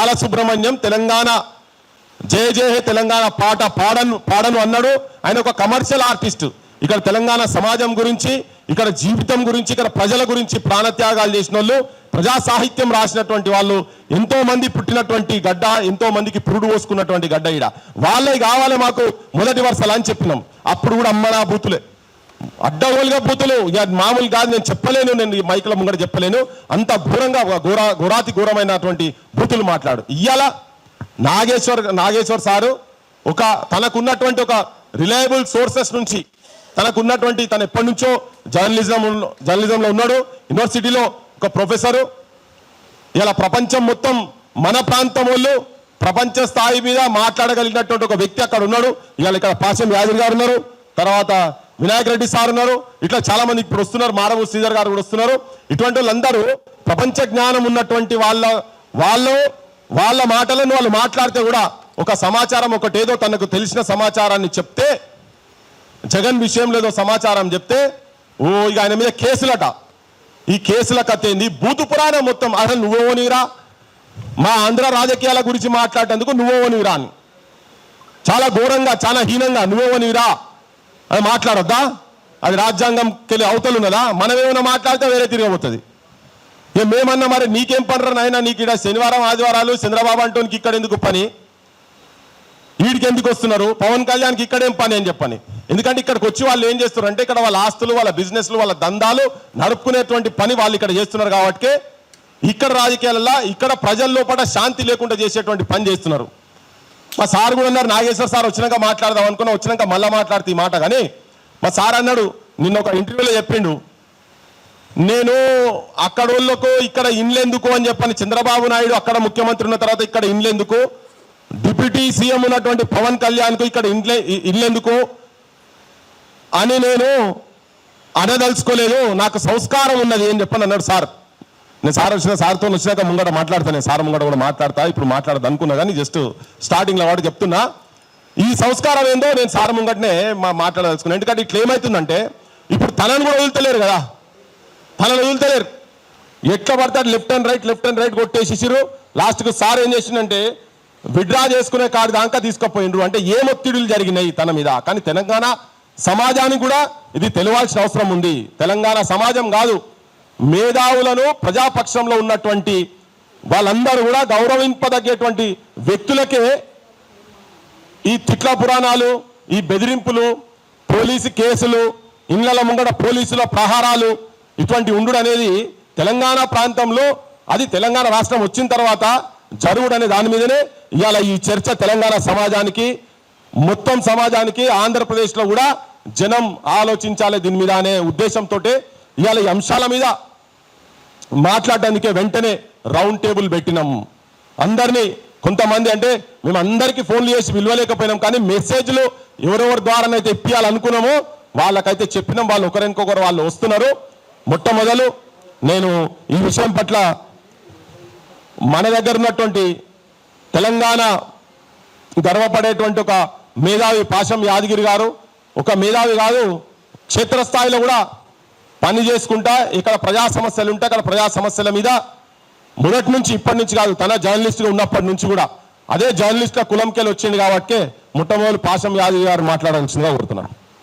బాలసుబ్రహ్మణ్యం తెలంగాణ జయ జయ హే తెలంగాణ పాట పాడను అన్నాడు. ఆయన ఒక కమర్షియల్ ఆర్టిస్ట్. ఇక్కడ తెలంగాణ సమాజం గురించి, ఇక్కడ జీవితం గురించి, ఇక్కడ ప్రజల గురించి ప్రాణత్యాగాలు చేసిన వాళ్ళు, ప్రజా సాహిత్యం రాసినటువంటి వాళ్ళు ఎంతో మంది పుట్టినటువంటి గడ్డ, ఎంతో మందికి పురుడు పోసుకున్నటువంటి గడ్డ. ఈడ వాళ్ళే కావాలి మాకు మొదటి వరుసలు అని చెప్పినాం. అప్పుడు కూడా అమ్మనా బూతులే, అడ్డగోలుగా బూతులు. ఇక మామూలు కాదు, నేను చెప్పలేను, నేను ఈ మైకుల ముంగడ చెప్పలేను. అంత ఘోరంగా ఘోరాతి ఘోరమైనటువంటి బూతులు మాట్లాడు. ఇవాళ నాగేశ్వర్ సారు ఒక తనకున్నటువంటి ఒక రిలయబుల్ సోర్సెస్ నుంచి, తనకున్నటువంటి తను ఎప్పటి నుంచో జర్నలిజంలో ఉన్నాడు, యూనివర్సిటీలో ఒక ప్రొఫెసరు. ఇలా ప్రపంచం మొత్తం మన ప్రాంతం వాళ్ళు ప్రపంచ స్థాయి మీద మాట్లాడగలిగినటువంటి ఒక వ్యక్తి అక్కడ ఉన్నాడు. ఇవాళ ఇక్కడ పాశం యాదగిరి గారు ఉన్నారు, తర్వాత వినాయక్ రెడ్డి సార్ ఉన్నారు, ఇట్లా చాలా మంది ఇప్పుడు వస్తున్నారు, మారవు శ్రీధర్ గారు కూడా వస్తున్నారు. ఇటువంటి వాళ్ళందరూ ప్రపంచ జ్ఞానం ఉన్నటువంటి వాళ్ళ మాటలను వాళ్ళు మాట్లాడితే కూడా ఒక సమాచారం ఒకటేదో తనకు తెలిసిన సమాచారాన్ని చెప్తే, జగన్ విషయంలో ఏదో సమాచారం చెప్తే ఓ ఇక ఆయన మీద కేసులట. ఈ కేసుల కథ ఏంది, భూతు పురాణం మొత్తం. అసలు నువ్వోనిరా, మా ఆంధ్ర రాజకీయాల గురించి మాట్లాడేందుకు నువ్వోనిరా అని చాలా ఘోరంగా, చాలా హీనంగా నువ్వోనిరా అది మాట్లాడొద్దా? అది రాజ్యాంగంకెళ్ళి అవతలున్నదా? మనం ఏమైనా మాట్లాడితే వేరే తిరగబోతుంది. మేమన్నా మరి నీకేం పనరా నాయన, నీకు ఇక్కడ శనివారం ఆదివారాలు చంద్రబాబు అంటోనికి ఇక్కడ ఎందుకు పని, వీడికి ఎందుకు వస్తున్నారు, పవన్ కళ్యాణ్కి ఇక్కడేం పని అని చెప్పని. ఎందుకంటే ఇక్కడికి వచ్చి వాళ్ళు ఏం చేస్తున్నారు అంటే ఇక్కడ వాళ్ళ ఆస్తులు, వాళ్ళ బిజినెస్లు, వాళ్ళ దందాలు నడుపుకునేటువంటి పని వాళ్ళు ఇక్కడ చేస్తున్నారు. కాబట్టి ఇక్కడ రాజకీయాలలో ఇక్కడ ప్రజల లోపల శాంతి లేకుండా చేసేటువంటి పని చేస్తున్నారు. మా సార్ కూడా అన్నారు, నాగేశ్వర్ సార్ వచ్చినాక మాట్లాడదాం అనుకున్నా, వచ్చినాక మళ్ళీ మాట్లాడుతూ ఈ మాట. కానీ మా సార్ అన్నాడు, నిన్న ఒక ఇంటర్వ్యూలో చెప్పిండు, నేను అక్కడ వాళ్ళకు ఇక్కడ ఇన్లెందుకు అని చెప్పని, చంద్రబాబు నాయుడు అక్కడ ముఖ్యమంత్రి ఉన్న తర్వాత ఇక్కడ ఇన్లెందుకు, డిప్యూటీ సీఎం ఉన్నటువంటి పవన్ కళ్యాణ్కు ఇక్కడ ఇన్లెందుకు అని నేను అనదలుచుకోలేదు, నాకు సంస్కారం ఉన్నది అని చెప్పని అన్నాడు సార్. నేను సార్తో వచ్చినాక ముంగట మాట్లాడతాను, నేను సార్ ముంగట కూడా మాట్లాడతా, ఇప్పుడు మాట్లాడదు అనుకున్నా కానీ జస్ట్ స్టార్టింగ్లో వాడు చెప్తున్నా. ఈ సంస్కారం ఏందో నేను సార్ ముంగటనే మాట్లాడదలుచుకున్నాను. ఎందుకంటే ఇట్లా ఏమవుతుందంటే ఇప్పుడు తనను కూడా వదులుతలేరు కదా, తనను వదులుతలేరు. ఎట్లా పడతాడు లెఫ్ట్ అండ్ రైట్ కొట్టేసిరు. లాస్ట్కు సార్ ఏం చేసిందంటే విడ్రా చేసుకునే కాడు దాకా తీసుకుపోయిండ్రు. అంటే ఏ ఒత్తిడులు జరిగినాయి తన మీద. కానీ తెలంగాణ సమాజానికి కూడా ఇది తెలియాల్సిన అవసరం ఉంది. తెలంగాణ సమాజం కాదు, మేధావులను ప్రజాపక్షంలో ఉన్నటువంటి వాళ్ళందరూ కూడా గౌరవింపదగ్గేటువంటి వ్యక్తులకే ఈ తిట్ల పురాణాలు, ఈ బెదిరింపులు, పోలీసు కేసులు, ఇళ్ల ముంగడ పోలీసుల ప్రహారాలు ఇటువంటి ఉండు అనేది తెలంగాణ ప్రాంతంలో, అది తెలంగాణ రాష్ట్రం వచ్చిన తర్వాత జరుగుడు అనే దాని మీదనే ఇవాళ ఈ చర్చ తెలంగాణ సమాజానికి, మొత్తం సమాజానికి, ఆంధ్రప్రదేశ్లో కూడా జనం ఆలోచించాలి దీని మీద అనే ఉద్దేశంతో ఇవాళ ఈ అంశాల మీద మాట్లాడడానికే వెంటనే రౌండ్ టేబుల్ పెట్టినాం. అందరినీ, కొంతమంది అంటే మేము అందరికీ ఫోన్లు చేసి పిలవలేకపోయినాం, కానీ మెసేజ్లు ఎవరెవరి ద్వారానైతే ఇప్పియాలనుకున్నామో వాళ్ళకైతే చెప్పినాం. వాళ్ళు ఒకరికొకరు వాళ్ళు వస్తున్నారు. మొట్టమొదలు నేను ఈ విషయం పట్ల మన దగ్గర ఉన్నటువంటి తెలంగాణ గర్వపడేటువంటి ఒక మేధావి పాశం యాదగిరి గారు, ఒక మేధావి కాదు, క్షేత్రస్థాయిలో కూడా పని చేసుకుంటా ఇక్కడ ప్రజా సమస్యలు ఉంటాయి. అక్కడ ప్రజా సమస్యల మీద మొదటి నుంచి, ఇప్పటి నుంచి కాదు, తన జర్నలిస్ట్గా ఉన్నప్పటి నుంచి కూడా అదే జర్నలిస్ట్ల కులంకెళ్ళి వచ్చింది కాబట్టి మొట్టమొదటి పాశం యాదగిరి గారు మాట్లాడాల్సిందిగా కోరుతున్నాను.